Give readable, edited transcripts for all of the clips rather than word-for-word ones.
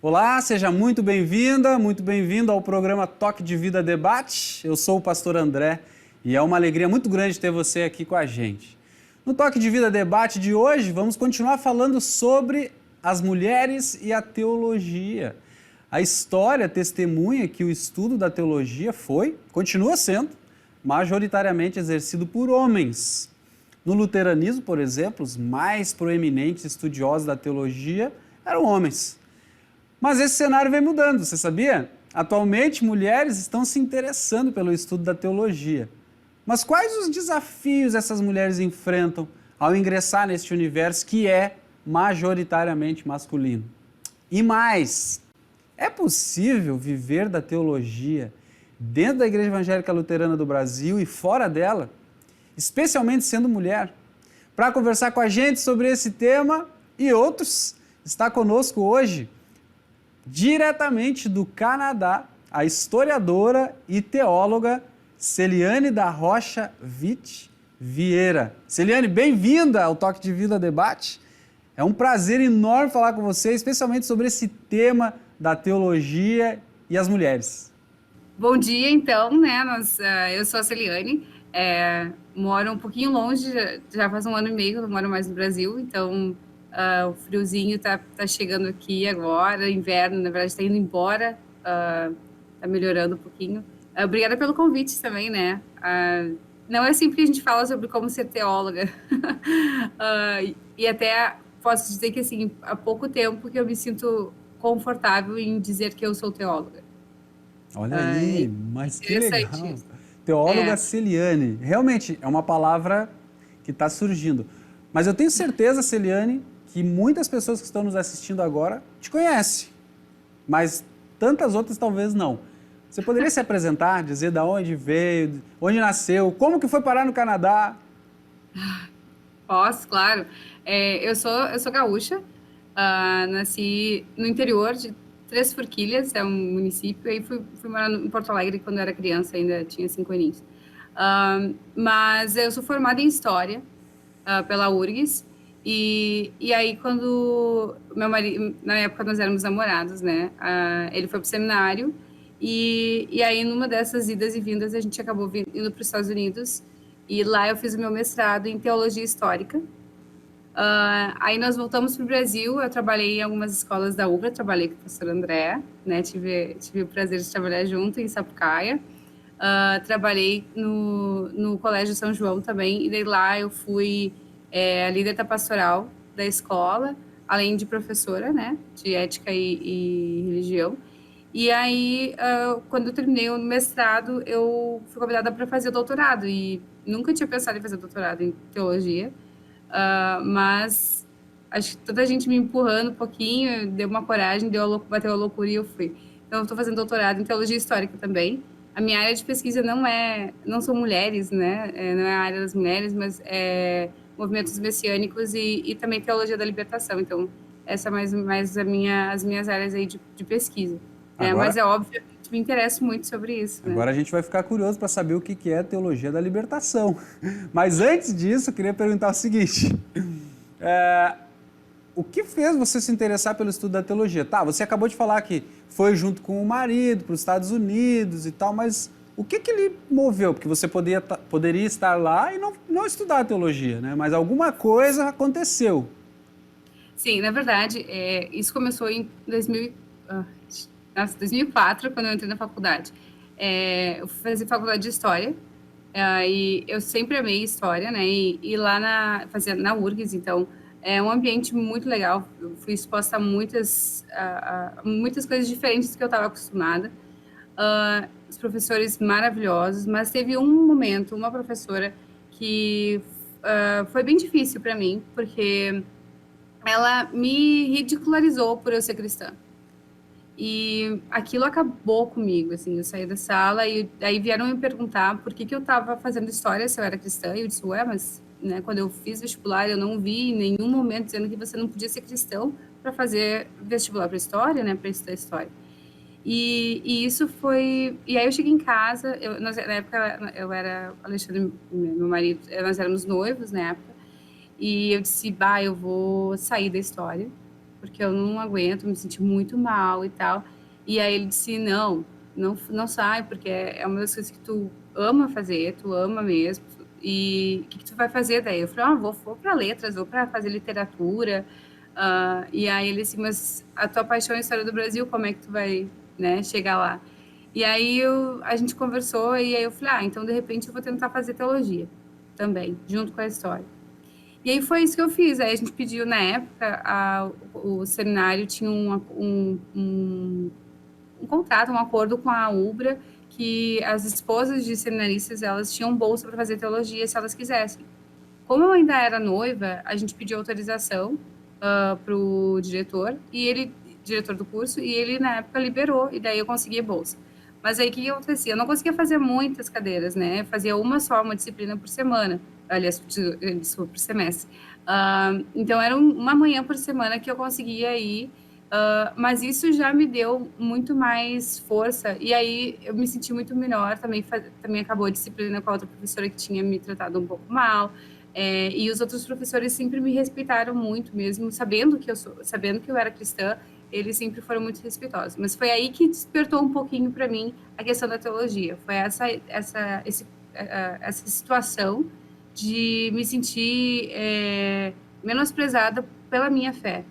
Olá, seja muito bem-vinda, muito bem-vindo ao programa Toque de Vida Debate. Eu sou o pastor André e é uma alegria muito grande ter você aqui com a gente. No Toque de Vida Debate de hoje, vamos continuar falando sobre as mulheres e a teologia. A história testemunha que o estudo da teologia continua sendo, majoritariamente exercido por homens. No luteranismo, por exemplo, os mais proeminentes estudiosos da teologia eram homens. Mas esse cenário vem mudando, você sabia? Atualmente, mulheres estão se interessando pelo estudo da teologia. Mas quais os desafios essas mulheres enfrentam ao ingressar neste universo que é majoritariamente masculino? E mais, é possível viver da teologia dentro da Igreja Evangélica Luterana do Brasil e fora dela, especialmente sendo mulher? Para conversar com a gente sobre esse tema e outros, está conosco hoje, diretamente do Canadá, a historiadora e teóloga Celiane da Rocha Witt Vieira. Celiane, bem-vinda ao Toque de Vida Debate. É um prazer enorme falar com você, especialmente sobre esse tema da teologia e as mulheres. Bom dia, então, né? Eu sou a Celiane, moro um pouquinho longe, já faz um ano e meio que eu não moro mais no Brasil, então o friozinho tá chegando aqui agora, inverno, na verdade, está indo embora, tá melhorando um pouquinho. Obrigada pelo convite também, né? Não é sempre que a gente fala sobre como ser teóloga, e até posso dizer que, assim, há pouco tempo que eu me sinto confortável em dizer que eu sou teóloga. Olha É aí, mas que interessante legal. isso. Teóloga É, Celiane. Realmente, é uma palavra que está surgindo. Mas eu tenho certeza, Celiane, que muitas pessoas que estão nos assistindo agora te conhecem, mas tantas outras talvez não. Você poderia se apresentar, dizer de onde veio, onde nasceu, como que foi parar no Canadá? posso, claro. Eu sou gaúcha, nasci no interior de Três Forquilhas, é um município, aí fui morar em Porto Alegre quando eu era criança, ainda tinha 5 aninhos. Mas eu sou formada em História, pela URGS, e aí quando meu marido, na época nós éramos namorados, né, ele foi pro seminário, e aí numa dessas idas e vindas a gente acabou indo para os Estados Unidos, e lá eu fiz o meu mestrado em Teologia Histórica. Aí nós voltamos para o Brasil, eu trabalhei em algumas escolas da UBRA, trabalhei com o professor André, né, tive o prazer de trabalhar junto em Sapucaia. Trabalhei no Colégio São João também, e daí lá eu fui a líder da pastoral da escola, além de professora, né, de ética e religião. E aí, quando eu terminei o mestrado, eu fui convidada para fazer o doutorado, e nunca tinha pensado em fazer doutorado em teologia, mas acho que toda a gente me empurrando um pouquinho, deu uma coragem, bateu a loucura e eu fui. Então, eu estou fazendo doutorado em teologia histórica também. A minha área de pesquisa não são mulheres, né? Não é a área das mulheres, mas é movimentos messiânicos e também teologia da libertação. Então, essa é mais as minhas áreas aí de pesquisa. Né? Mas Agora, é óbvio que me interesso muito sobre isso, né? agora a gente vai ficar curioso para saber o que é a teologia da libertação. Mas antes disso, eu queria perguntar o seguinte: é, o que fez você se interessar pelo estudo da teologia? Tá, você acabou de falar que foi junto com o marido para os Estados Unidos e tal, mas o que lhe moveu? Porque você poderia estar lá e não estudar a teologia, né? Mas alguma coisa aconteceu. Sim, na verdade, isso começou em 2004, quando eu entrei na faculdade. Eu fui fazer faculdade de História, e eu sempre amei História, né? E lá fazia na URGS, então é um ambiente muito legal. Eu fui exposta a muitas coisas diferentes do que eu estava acostumada. Os professores maravilhosos, mas teve um momento, uma professora que foi bem difícil para mim, porque ela me ridicularizou por eu ser cristã. E aquilo acabou comigo, assim, eu saí da sala e aí vieram me perguntar por que eu estava fazendo história se eu era cristã, e eu disse, ué, mas né, quando eu fiz vestibular eu não vi em nenhum momento dizendo que você não podia ser cristão para fazer vestibular para história, né, para estudar história. E isso foi... E aí eu cheguei em casa, na época eu era, Alexandre, meu marido, nós éramos noivos na época, e eu disse, bah, eu vou sair da história, porque eu não aguento, me senti muito mal e tal. E aí ele disse, não sai, porque é uma das coisas que tu ama fazer, tu ama mesmo. E o que tu vai fazer daí? Eu falei, vou para letras, vou para fazer literatura. E aí ele disse, mas a tua paixão é a história do Brasil, como é que tu vai, né, chegar lá? E aí a gente conversou e aí eu falei, então de repente eu vou tentar fazer teologia também, junto com a história. E aí foi isso que eu fiz. Aí a gente pediu, na época, o seminário tinha um contrato, um acordo com a UBRA, que as esposas de seminaristas, elas tinham bolsa para fazer teologia se elas quisessem. Como eu ainda era noiva, a gente pediu autorização para o diretor, diretor do curso, e ele, na época, liberou, e daí eu consegui a bolsa. Mas aí, o que acontecia? Eu não conseguia fazer muitas cadeiras, né? Fazia uma disciplina por semana, aliás, desculpa, por semestre. Então, era uma manhã por semana que eu conseguia ir, mas isso já me deu muito mais força, e aí eu me senti muito melhor, também acabou a disciplina com a outra professora que tinha me tratado um pouco mal, e os outros professores sempre me respeitaram muito, mesmo sabendo que eu era cristã, eles sempre foram muito respeitosos. Mas foi aí que despertou um pouquinho para mim a questão da teologia. Foi essa situação de me sentir menosprezada pela minha fé.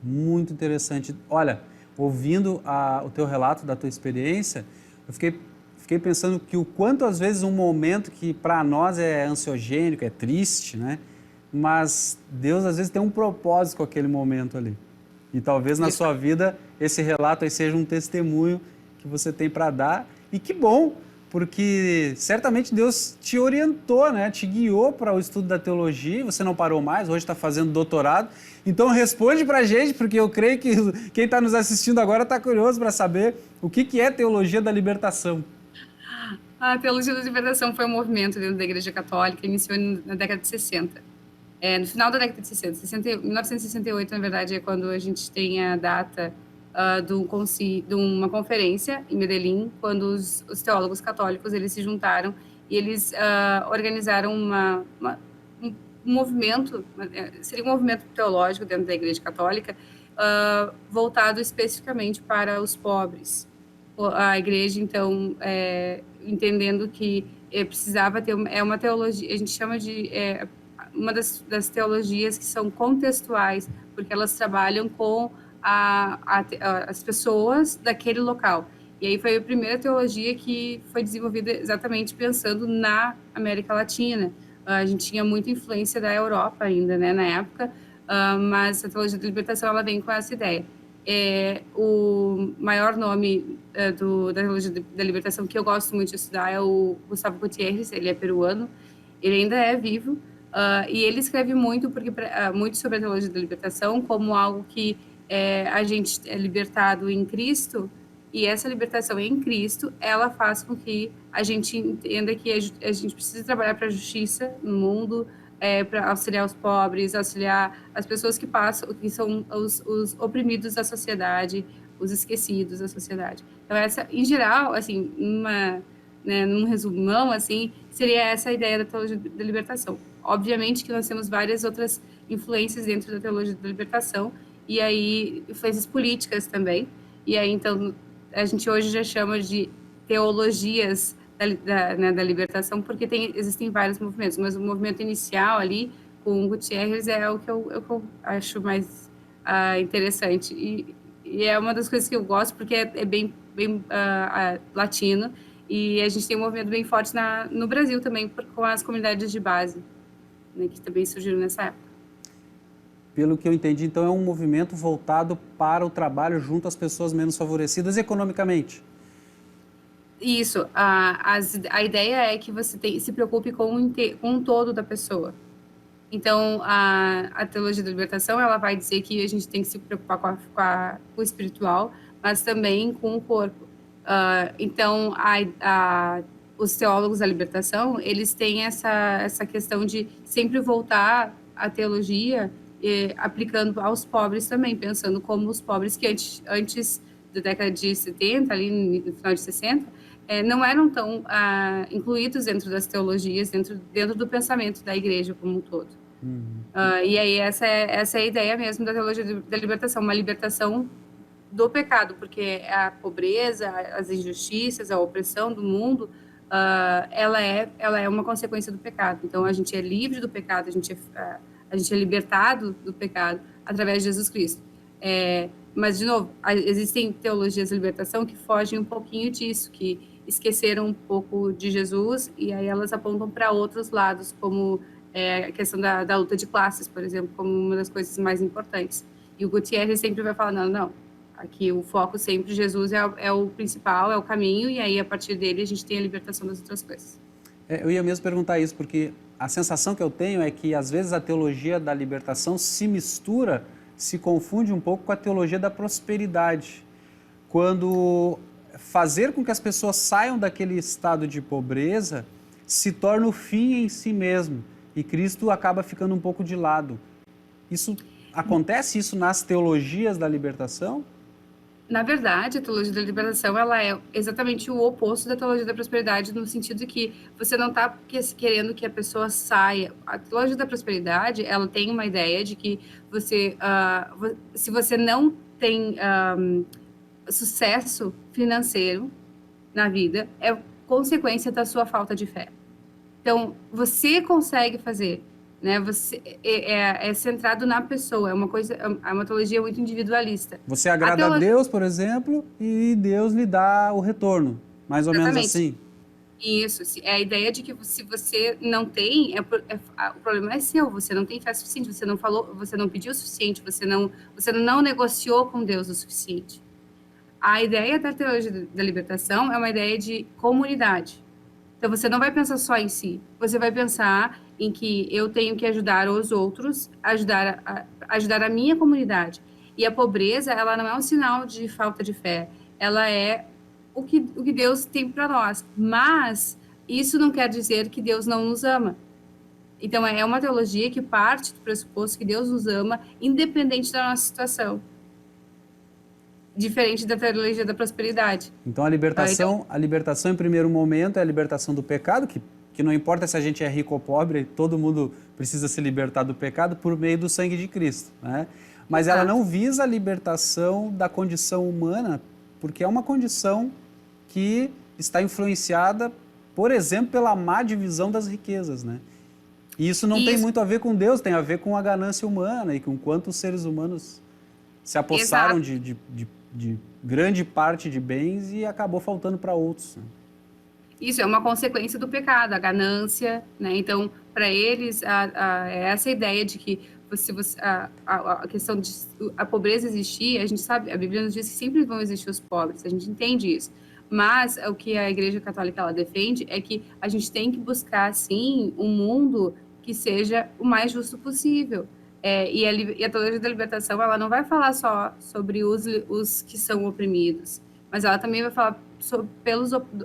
Muito interessante. Olha, ouvindo o teu relato da tua experiência, eu fiquei pensando que o quanto às vezes um momento que para nós é ansiogênico, é triste, né? Mas Deus às vezes tem um propósito com aquele momento ali. E talvez na sua vida esse relato aí seja um testemunho que você tem para dar. E que bom, porque certamente Deus te orientou, né? Te guiou para o estudo da teologia e você não parou mais, hoje está fazendo doutorado. Então responde para a gente, porque eu creio que quem está nos assistindo agora está curioso para saber o que é teologia da libertação. A teologia da libertação foi um movimento dentro da Igreja Católica, iniciou na década de 60. No final da década de 60, 1968, na verdade, é quando a gente tem a data de uma conferência em Medellín, quando os teólogos católicos eles se juntaram e eles organizaram um movimento, seria um movimento teológico dentro da Igreja Católica, voltado especificamente para os pobres. A Igreja, então, entendendo que precisava ter uma teologia, a gente chama de uma das teologias que são contextuais, porque elas trabalham com as pessoas daquele local. E aí foi a primeira teologia que foi desenvolvida exatamente pensando na América Latina. A gente tinha muita influência da Europa ainda, né, na época, mas a teologia da libertação ela vem com essa ideia. O maior nome da teologia da libertação que eu gosto muito de estudar é o Gustavo Gutiérrez, ele é peruano, ele ainda é vivo, e ele escreve muito, muito sobre a teologia da libertação como algo que a gente é libertado em Cristo, e essa libertação em Cristo, ela faz com que a gente entenda que a gente precisa trabalhar para a justiça no mundo, para auxiliar os pobres, auxiliar as pessoas que são os oprimidos da sociedade, os esquecidos da sociedade. Então, essa, em geral, assim, num resumão, assim, seria essa a ideia da teologia da libertação. Obviamente que nós temos várias outras influências dentro da teologia da libertação, e aí influências políticas também. E aí, então, a gente hoje já chama de teologias da libertação, porque existem vários movimentos, mas o movimento inicial ali, com o Gutiérrez, é o que eu acho mais interessante. E é uma das coisas que eu gosto, porque é bem latino, e a gente tem um movimento bem forte no Brasil também, com as comunidades de base, né, que também surgiram nessa época. Pelo que eu entendi, então é um movimento voltado para o trabalho junto às pessoas menos favorecidas economicamente. Isso. A ideia é que você se preocupe com o todo da pessoa. Então, a teologia da libertação, ela vai dizer que a gente tem que se preocupar com o espiritual, mas também com o corpo. Então, os teólogos da libertação, eles têm essa questão de sempre voltar a teologia aplicando aos pobres também, pensando como os pobres que antes da década de 70, ali no final de 60, não eram tão incluídos dentro das teologias, dentro do pensamento da igreja como um todo. E aí essa é a ideia mesmo da teologia da libertação, uma libertação do pecado, porque a pobreza, as injustiças, a opressão do mundo, ela é uma consequência do pecado. Então, a gente é livre do pecado, a gente é libertado do pecado através de Jesus Cristo. Mas, de novo, existem teologias de libertação que fogem um pouquinho disso, que esqueceram um pouco de Jesus e aí elas apontam para outros lados, como a questão da luta de classes, por exemplo, como uma das coisas mais importantes. E o Gutierrez sempre vai falar, não, aqui o foco sempre, Jesus é o principal, é o caminho, e aí a partir dele a gente tem a libertação das outras coisas. Eu ia mesmo perguntar isso, porque a sensação que eu tenho é que às vezes a teologia da libertação se mistura, se confunde um pouco com a teologia da prosperidade. Quando fazer com que as pessoas saiam daquele estado de pobreza se torna o fim em si mesmo, e Cristo acaba ficando um pouco de lado. Acontece isso nas teologias da libertação? Na verdade, a teologia da libertação ela é exatamente o oposto da teologia da prosperidade, no sentido de que você não está querendo que a pessoa saia. A teologia da prosperidade ela tem uma ideia de que se você não tem sucesso financeiro na vida, é consequência da sua falta de fé. Então, você consegue fazer, né? É centrado na pessoa, é uma teologia muito individualista. Você agrada a Deus, por exemplo, e Deus lhe dá o retorno, mais ou menos assim. Isso, é a ideia de que se você não tem, o problema é seu, você não tem fé suficiente, você não falou, você não pediu o suficiente, você não negociou com Deus o suficiente. A ideia da teologia da libertação é uma ideia de comunidade. Então, você não vai pensar só em si, você vai pensar em que eu tenho que ajudar os outros, ajudar a minha comunidade. E a pobreza, ela não é um sinal de falta de fé, ela é o que Deus tem para nós. Mas isso não quer dizer que Deus não nos ama. Então, é uma teologia que parte do pressuposto que Deus nos ama, independente da nossa situação. Diferente da teologia da prosperidade. Então, a libertação em primeiro momento é a libertação do pecado, que não importa se a gente é rico ou pobre, todo mundo precisa se libertar do pecado por meio do sangue de Cristo, né? Mas ela não visa a libertação da condição humana, porque é uma condição que está influenciada, por exemplo, pela má divisão das riquezas, né? E isso não tem muito a ver com Deus, tem a ver com a ganância humana e com quanto os seres humanos se apossaram de grande parte de bens e acabou faltando para outros. Isso é uma consequência do pecado, a ganância, né? Então, para eles, essa ideia de que a questão de a pobreza existir, a gente sabe, a Bíblia nos diz que sempre vão existir os pobres, a gente entende isso. Mas o que a Igreja Católica ela defende é que a gente tem que buscar, sim, um mundo que seja o mais justo possível. E a teologia da libertação ela não vai falar só sobre os que são oprimidos, mas ela também vai falar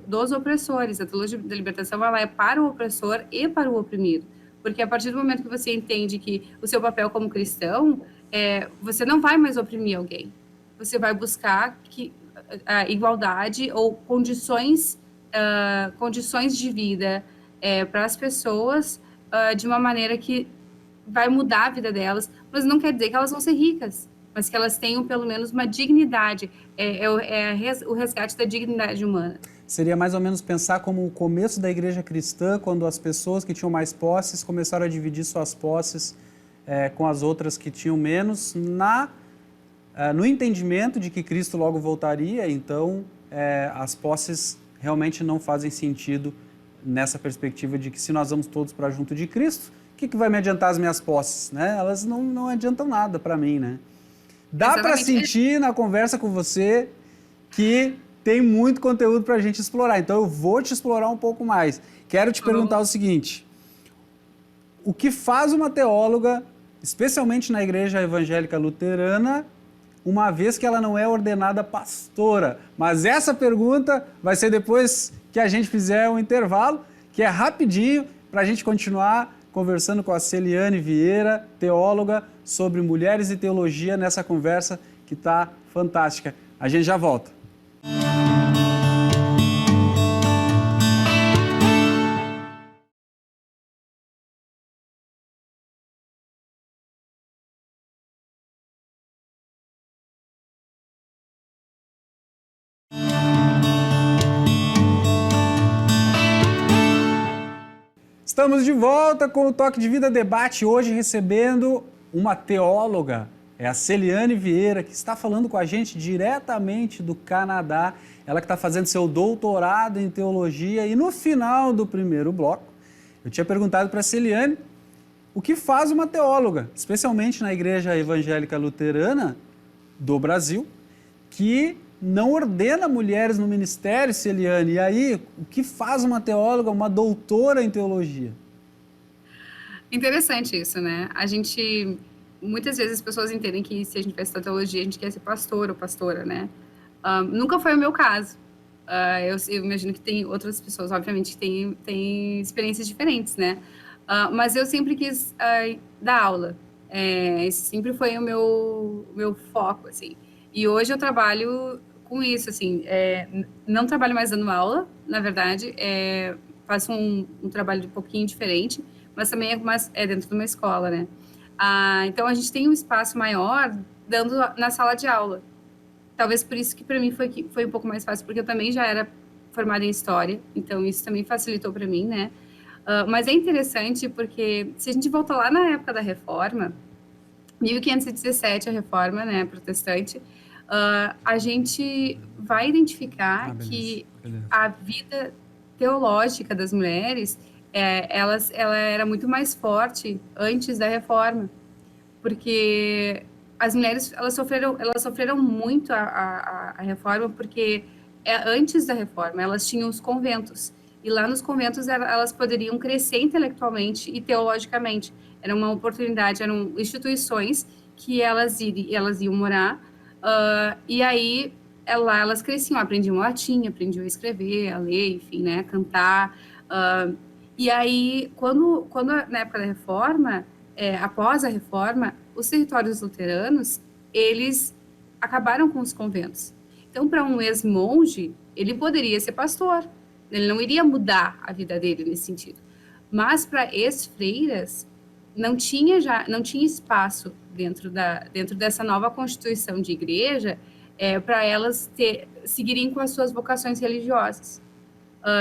dos opressores. A teologia da libertação ela é para o opressor e para o oprimido, porque a partir do momento que você entende que o seu papel como cristão, você não vai mais oprimir alguém, você vai buscar a igualdade ou condições de vida para as pessoas de uma maneira que vai mudar a vida delas, mas não quer dizer que elas vão ser ricas, mas que elas tenham pelo menos uma dignidade, o resgate da dignidade humana. Seria mais ou menos pensar como o começo da igreja cristã, quando as pessoas que tinham mais posses começaram a dividir suas posses com as outras que tinham menos, no entendimento de que Cristo logo voltaria, então as posses realmente não fazem sentido nessa perspectiva de que se nós vamos todos para junto de Cristo, o que vai me adiantar as minhas posses, né? Elas não adiantam nada para mim, né? Dá para sentir na conversa com você que tem muito conteúdo para a gente explorar, então eu vou te explorar um pouco mais. Quero te perguntar o seguinte: o que faz uma teóloga, especialmente na igreja evangélica luterana, uma vez que ela não é ordenada pastora? Mas essa pergunta vai ser depois que a gente fizer um intervalo, que é rapidinho, para a gente continuar conversando com a Celiane Vieira, teóloga, sobre mulheres e teologia, nessa conversa que está fantástica. A gente já volta. Estamos de volta com o Toque de Vida Debate, hoje recebendo uma teóloga, é a Celiane Vieira, que está falando com a gente diretamente do Canadá. Ela que está fazendo seu doutorado em teologia, e no final do primeiro bloco, eu tinha perguntado para a Celiane o que faz uma teóloga, especialmente na Igreja Evangélica Luterana do Brasil, que não ordena mulheres no ministério, Celiane. E aí, o que faz uma teóloga, uma doutora em teologia? Interessante isso, né? Muitas vezes as pessoas entendem que se a gente vai estudar teologia, a gente quer ser pastor ou pastora, né? Nunca foi o meu caso. Eu imagino que tem outras pessoas, obviamente, que têm experiências diferentes, né? Mas eu sempre quis dar aula. Esse sempre foi o meu foco, assim. E hoje eu trabalho com isso, assim, não trabalho mais dando aula, na verdade, faço um trabalho um pouquinho diferente, mas também é dentro de uma escola, né? Então a gente tem um espaço maior dando na sala de aula. Talvez por isso que para mim foi um pouco mais fácil, porque eu também já era formada em História, então isso também facilitou para mim, né? Mas é interessante porque se a gente voltar lá na época da Reforma, 1517, a Reforma, né, protestante, a gente vai identificar que a vida teológica das mulheres, ela era muito mais forte antes da Reforma, porque as mulheres elas sofreram muito a Reforma, porque antes da Reforma elas tinham os conventos, e lá nos conventos elas poderiam crescer intelectualmente e teologicamente. Era uma oportunidade, eram instituições que elas iam morar, e aí elas cresciam, aprendiam latim, aprendiam a escrever, a ler, enfim, né, a cantar. E aí, quando na época da Reforma, após a Reforma, os territórios luteranos, eles acabaram com os conventos. Então, para um ex-monge, ele poderia ser pastor, ele não iria mudar a vida dele nesse sentido. Mas para ex-freiras, não tinha espaço dentro dessa nova constituição de igreja para elas seguirem com as suas vocações religiosas.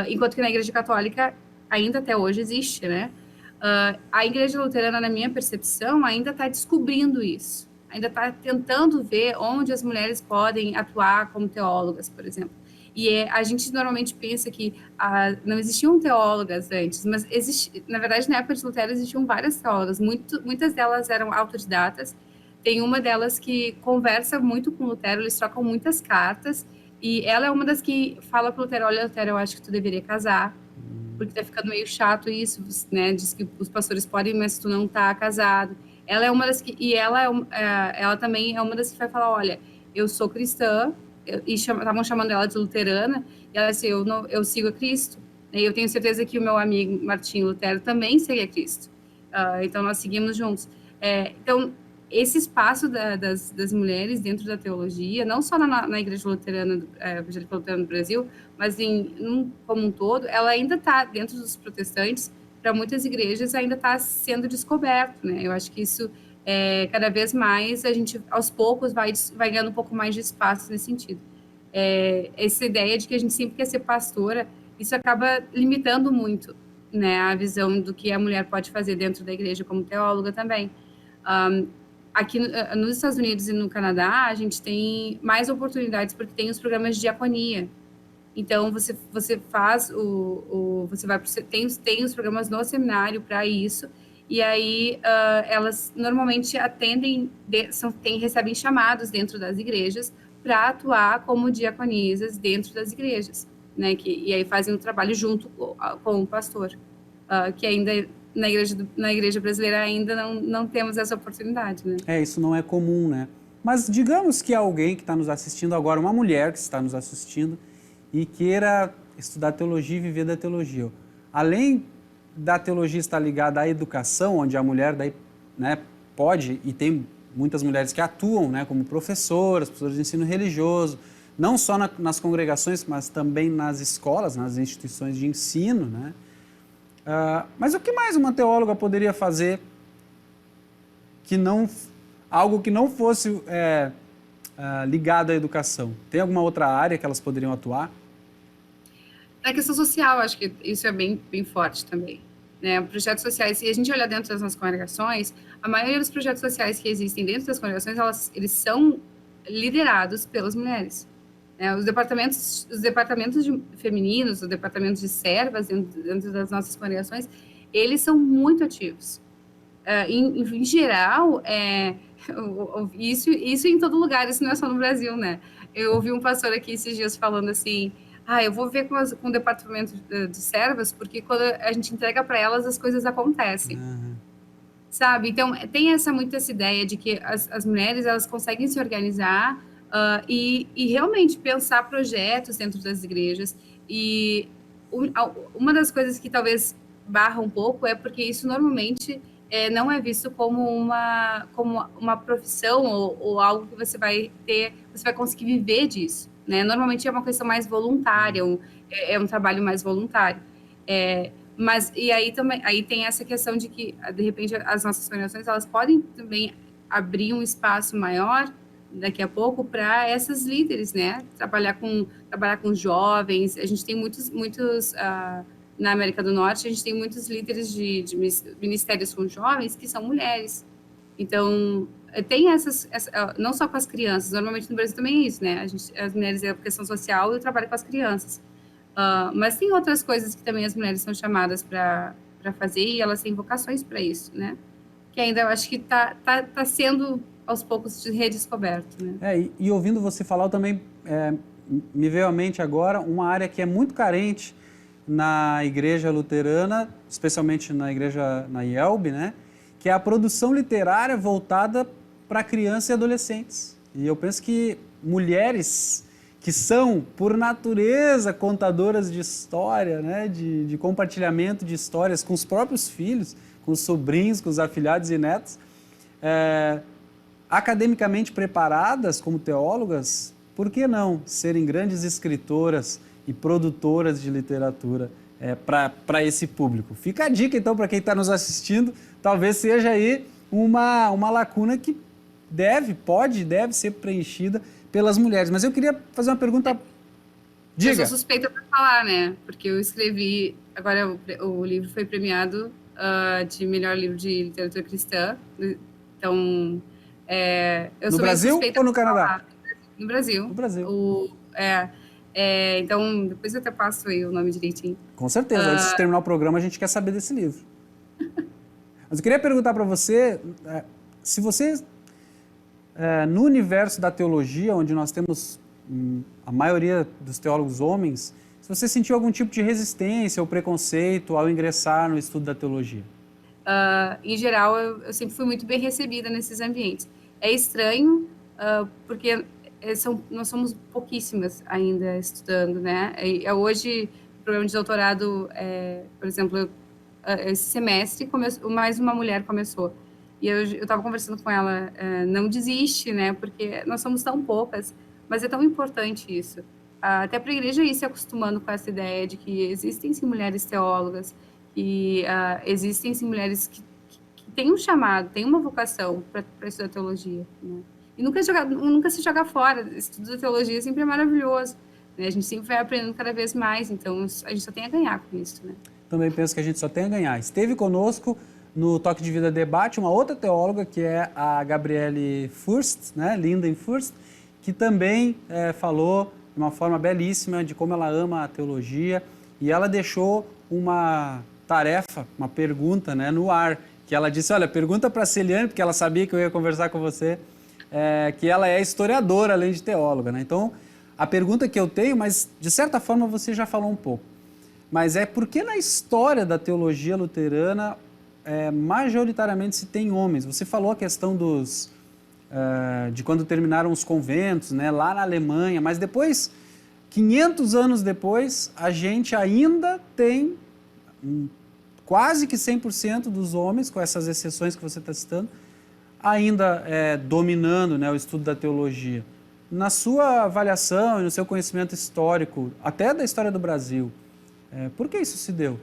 Enquanto que na Igreja Católica ainda até hoje existe, né? A Igreja Luterana, na minha percepção, ainda está descobrindo isso, ainda está tentando ver onde as mulheres podem atuar como teólogas, por exemplo. E a gente normalmente pensa que não existiam teólogas antes, mas na verdade, na época de Lutero existiam várias teólogas, muitas delas eram autodidatas. Tem uma delas que conversa muito com Lutero, eles trocam muitas cartas, e ela é uma das que fala para Lutero: olha, Lutero, eu acho que tu deveria casar, porque tá ficando meio chato isso, né? Diz que os pastores podem, mas tu não tá casado. Ela é uma das que... E ela também é uma das que vai falar: olha, eu sou cristã, e estavam chamando ela de luterana, e ela disse: eu sigo a Cristo. E eu tenho certeza que o meu amigo Martinho Lutero também segue Cristo. Então, nós seguimos juntos. Então, esse espaço das mulheres dentro da teologia, não só na Igreja Luterana, Evangélica Luterana do Brasil, mas como um todo, ela ainda está dentro dos protestantes. Para muitas igrejas ainda está sendo descoberto, né? Eu acho que isso, cada vez mais, a gente, aos poucos, vai ganhando um pouco mais de espaço nesse sentido. Essa ideia de que a gente sempre quer ser pastora, isso acaba limitando muito, né, a visão do que a mulher pode fazer dentro da igreja como teóloga também. Aqui nos Estados Unidos e no Canadá, a gente tem mais oportunidades porque tem os programas de diaconia. Então, você faz tem os programas no seminário para isso, e aí elas normalmente recebem chamados dentro das igrejas para atuar como diaconisas dentro das igrejas, né? E aí fazem um trabalho junto com o pastor, que ainda na igreja brasileira ainda não temos essa oportunidade, né? Isso não é comum, né? Mas digamos que alguém que está nos assistindo agora, uma mulher que está nos assistindo e queira estudar teologia e viver da teologia. Além da teologia estar ligada à educação, onde a mulher daí, né, pode, e tem muitas mulheres que atuam, né, como professoras de ensino religioso, não só nas congregações, mas também nas escolas, nas instituições de ensino, né? Mas o que mais uma teóloga poderia fazer algo que não fosse ligado à educação? Tem alguma outra área que elas poderiam atuar? Na questão social, acho que isso é bem, bem forte também. né? Projetos sociais, se a gente olhar dentro das nossas congregações, a maioria dos projetos sociais que existem dentro das congregações, eles são liderados pelas mulheres. Né? Os departamentos femininos, os departamentos de servas dentro das nossas congregações, eles são muito ativos. Em geral, isso em todo lugar, isso não é só no Brasil, né? Eu ouvi um pastor aqui esses dias falando assim, eu vou ver com o departamento de servas, porque quando a gente entrega para elas, as coisas acontecem. Sabe? Então, tem muito essa ideia de que as mulheres, elas conseguem se organizar e realmente pensar projetos dentro das igrejas. E uma das coisas que talvez barra um pouco é porque isso normalmente não é visto como uma profissão ou algo que você vai conseguir viver disso, né? Normalmente é uma questão mais voluntária, é um trabalho mais voluntário. Mas, e aí também, aí tem essa questão de que, de repente, as nossas congregações, elas podem também abrir um espaço maior, daqui a pouco, para essas líderes, né? Trabalhar com jovens. A gente tem muitos na América do Norte, a gente tem muitos líderes de ministérios com jovens que são mulheres. Então, tem não só com as crianças, normalmente no Brasil também é isso, né? As mulheres é a questão social e o trabalho com as crianças. Mas tem outras coisas que também as mulheres são chamadas para fazer e elas têm vocações para isso, né? Que ainda eu acho que tá sendo, aos poucos, redescoberto, né? E ouvindo você falar, eu também me veio à mente agora uma área que é muito carente na igreja luterana, especialmente na igreja, na IELB, né? Que é a produção literária voltada para crianças e adolescentes. E eu penso que mulheres que são, por natureza, contadoras de história, né? de compartilhamento de histórias com os próprios filhos, com os sobrinhos, com os afilhados e netos, academicamente preparadas como teólogas, por que não serem grandes escritoras e produtoras de literatura para esse público? Fica a dica, então, para quem está nos assistindo, talvez seja aí uma lacuna que deve ser preenchida pelas mulheres. Mas eu queria fazer uma pergunta. Diga. Eu sou suspeita para falar, né? Porque eu escrevi, agora o livro foi premiado de melhor livro de literatura cristã. Então, eu sou no Brasil ou no Canadá? No Brasil. No Brasil. Então, depois eu até passo aí o nome direitinho. Com certeza. Antes de terminar o programa, a gente quer saber desse livro. Mas eu queria perguntar para você, se você, no universo da teologia, onde nós temos a maioria dos teólogos homens, se você sentiu algum tipo de resistência ou preconceito ao ingressar no estudo da teologia? Em geral, eu sempre fui muito bem recebida nesses ambientes. É estranho, porque nós somos pouquíssimas ainda estudando, né? Hoje, o programa de doutorado, por exemplo, esse semestre, mais uma mulher começou. E eu estava conversando com ela, não desiste, né? Porque nós somos tão poucas, mas é tão importante isso. Até para a igreja ir se acostumando com essa ideia de que existem sim mulheres teólogas, que existem sim mulheres que têm um chamado, têm uma vocação para estudar teologia, né? E nunca se joga fora. O estudo da teologia sempre é maravilhoso, né? A gente sempre vai aprendendo cada vez mais, então a gente só tem a ganhar com isso, né? Também penso que a gente só tem a ganhar. Esteve conosco no Toque de Vida Debate uma outra teóloga, que é a Gabriele Furst, né? Linden Furst, que também falou de uma forma belíssima de como ela ama a teologia, e ela deixou uma tarefa, uma pergunta, né, no ar, que ela disse, olha, pergunta para a Celiane, porque ela sabia que eu ia conversar com você, que ela é historiadora, além de teóloga, né? Então, a pergunta que eu tenho, mas de certa forma você já falou um pouco, mas por que na história da teologia luterana majoritariamente se tem homens? Você falou a questão de quando terminaram os conventos, né, lá na Alemanha, mas depois, 500 anos depois, a gente ainda tem quase que 100% dos homens, com essas exceções que você está citando, ainda dominando, né, o estudo da teologia. Na sua avaliação e no seu conhecimento histórico, até da história do Brasil, por que isso se deu?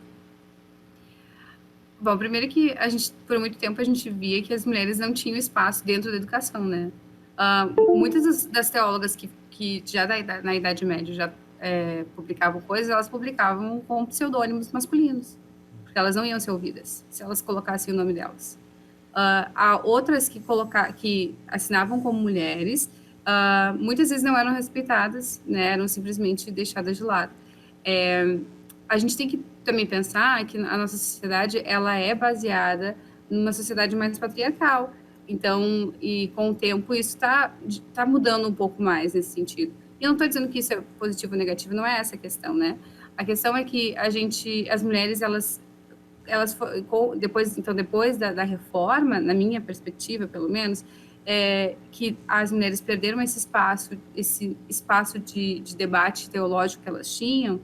Bom, primeiro que por muito tempo, a gente via que as mulheres não tinham espaço dentro da educação, né? Muitas das teólogas que já na Idade Média já publicavam coisas, elas publicavam com pseudônimos masculinos, porque elas não iam ser ouvidas se elas colocassem o nome delas. Há outras que assinavam como mulheres, muitas vezes não eram respeitadas, né? Eram simplesmente deixadas de lado. A gente tem que também pensar que a nossa sociedade ela é baseada numa sociedade mais patriarcal. Então, e com o tempo, isso está mudando um pouco mais nesse sentido. E eu não estou dizendo que isso é positivo ou negativo, não é essa a questão, né? A questão é que as mulheres, depois da reforma, na minha perspectiva, pelo menos, que as mulheres perderam esse espaço de debate teológico que elas tinham,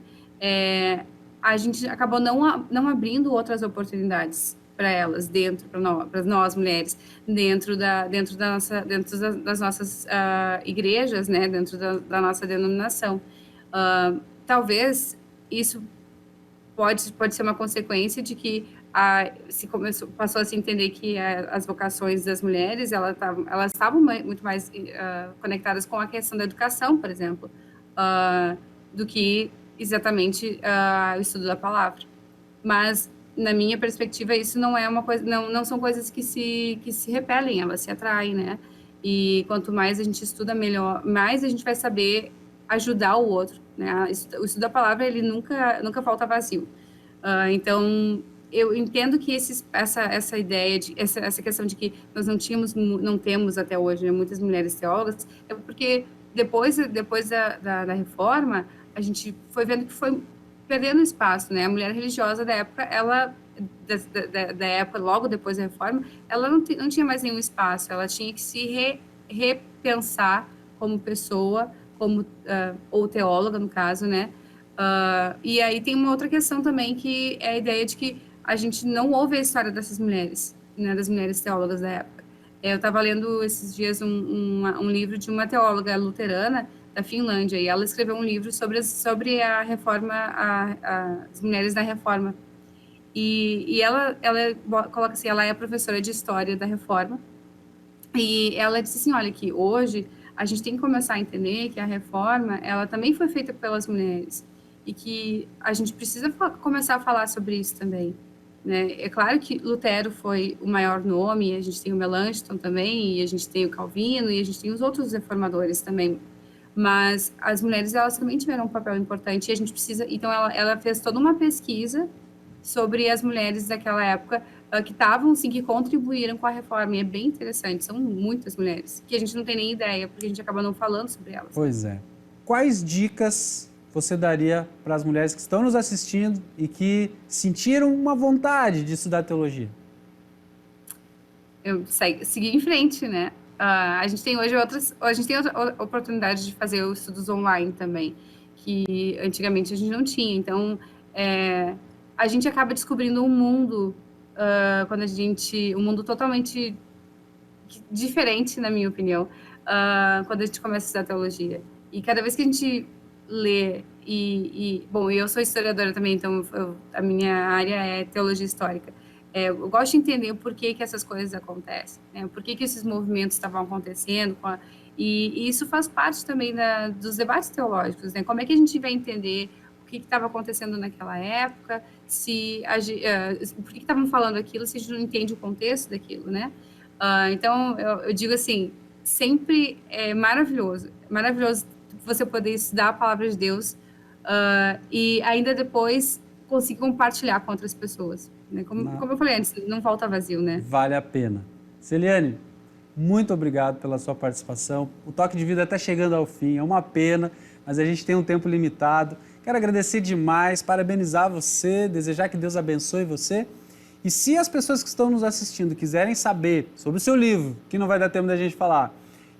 a gente acabou não abrindo outras oportunidades para elas, para nós mulheres, dentro das nossas igrejas, né, dentro da nossa denominação. Talvez isso pode ser uma consequência de que passou a se entender que as vocações das mulheres elas estavam muito mais conectadas com a questão da educação, por exemplo, do que exatamente o estudo da palavra. Mas na minha perspectiva isso não é uma coisa, não são coisas que se repelem, elas se atraem, né? E quanto mais a gente estuda, melhor, mais a gente vai saber ajudar o outro, né? O estudo da palavra ele nunca falta vazio. Então eu entendo que essa ideia essa questão de que nós não temos até hoje, né, muitas mulheres teólogas, é porque depois da reforma a gente foi vendo que foi perdendo espaço, né? A mulher religiosa da época, da época logo depois da reforma, ela não tinha mais nenhum espaço, ela tinha que se repensar como pessoa, ou teóloga no caso, né? E aí tem uma outra questão também, que é a ideia de que a gente não ouve a história dessas mulheres, né, das mulheres teólogas da época. Eu estava lendo esses dias um livro de uma teóloga luterana da Finlândia, e ela escreveu um livro sobre a reforma, as mulheres da reforma. E ela coloca assim, ela é professora de história da reforma, e ela disse assim, olha, que hoje a gente tem que começar a entender que a reforma, ela também foi feita pelas mulheres, e que a gente precisa começar a falar sobre isso também, né? É claro que Lutero foi o maior nome, a gente tem o Melanchthon também, e a gente tem o Calvino, e a gente tem os outros reformadores também, mas as mulheres, elas também tiveram um papel importante, e a gente precisa... Então, ela fez toda uma pesquisa sobre as mulheres daquela época, que estavam, assim, que contribuíram com a reforma, e é bem interessante, são muitas mulheres, que a gente não tem nem ideia, porque a gente acaba não falando sobre elas. Pois é. Quais dicas você daria para as mulheres que estão nos assistindo e que sentiram uma vontade de estudar teologia? Seguir em frente, né? A gente tem hoje outra oportunidade de fazer os estudos online também, que antigamente a gente não tinha. Então, a gente acaba descobrindo um mundo, um mundo totalmente diferente, na minha opinião, quando a gente começa a estudar teologia. E cada vez que a gente lê bom, eu sou historiadora também, então a minha área é teologia histórica. Eu gosto de entender por que essas coisas acontecem, né? Por que esses movimentos estavam acontecendo, e isso faz parte também dos debates teológicos, né? Como é que a gente vai entender o que estava acontecendo naquela época, por que estavam falando aquilo, se a gente não entende o contexto daquilo, né? Então, eu digo assim, sempre é maravilhoso você poder estudar a palavra de Deus, e ainda depois conseguir compartilhar com outras pessoas, né? Como eu falei antes, não falta vazio, né? Vale a pena. Celiane, muito obrigado pela sua participação. O Toque de Vida está chegando ao fim, é uma pena, mas a gente tem um tempo limitado. Quero agradecer demais, parabenizar você, desejar que Deus abençoe você. E se as pessoas que estão nos assistindo quiserem saber sobre o seu livro, que não vai dar tempo da gente falar,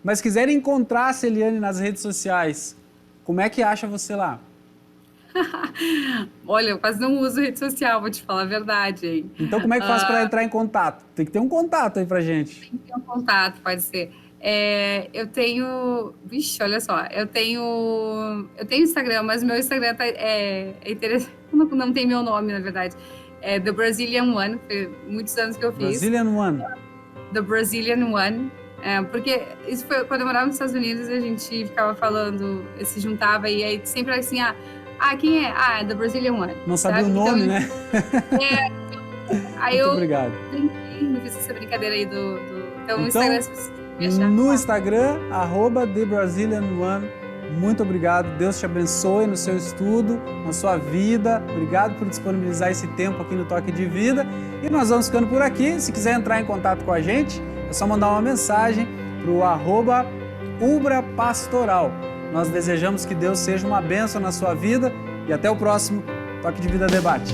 mas quiserem encontrar a Celiane nas redes sociais, como é que acha você lá? Olha, eu quase não uso rede social, vou te falar a verdade, hein? Então, como é que faz para entrar em contato? Tem que ter um contato aí pra gente. Tem que ter um contato, pode ser. Eu tenho... Vixe, olha só. Eu tenho Instagram, mas meu Instagram é interessante. Não tem meu nome, na verdade. É The Brazilian One. Foi muitos anos que eu fiz. Brazilian One. The Brazilian One. Porque isso foi quando eu morava nos Estados Unidos, a gente ficava falando, se juntava, e aí sempre assim, Ah, quem é? Ah, é The Brazilian One. Não sabia o nome, então, né? Aí Muito eu obrigado. fiz essa brincadeira aí Então, no Então, Instagram, se você me achar. no Instagram, @TheBrazilianOne. Muito obrigado. Deus te abençoe no seu estudo, na sua vida. Obrigado por disponibilizar esse tempo aqui no Toque de Vida. E nós vamos ficando por aqui. Se quiser entrar em contato com a gente, é só mandar uma mensagem para o @ubrapastoral. Nós desejamos que Deus seja uma bênção na sua vida e até o próximo Toque de Vida Debate.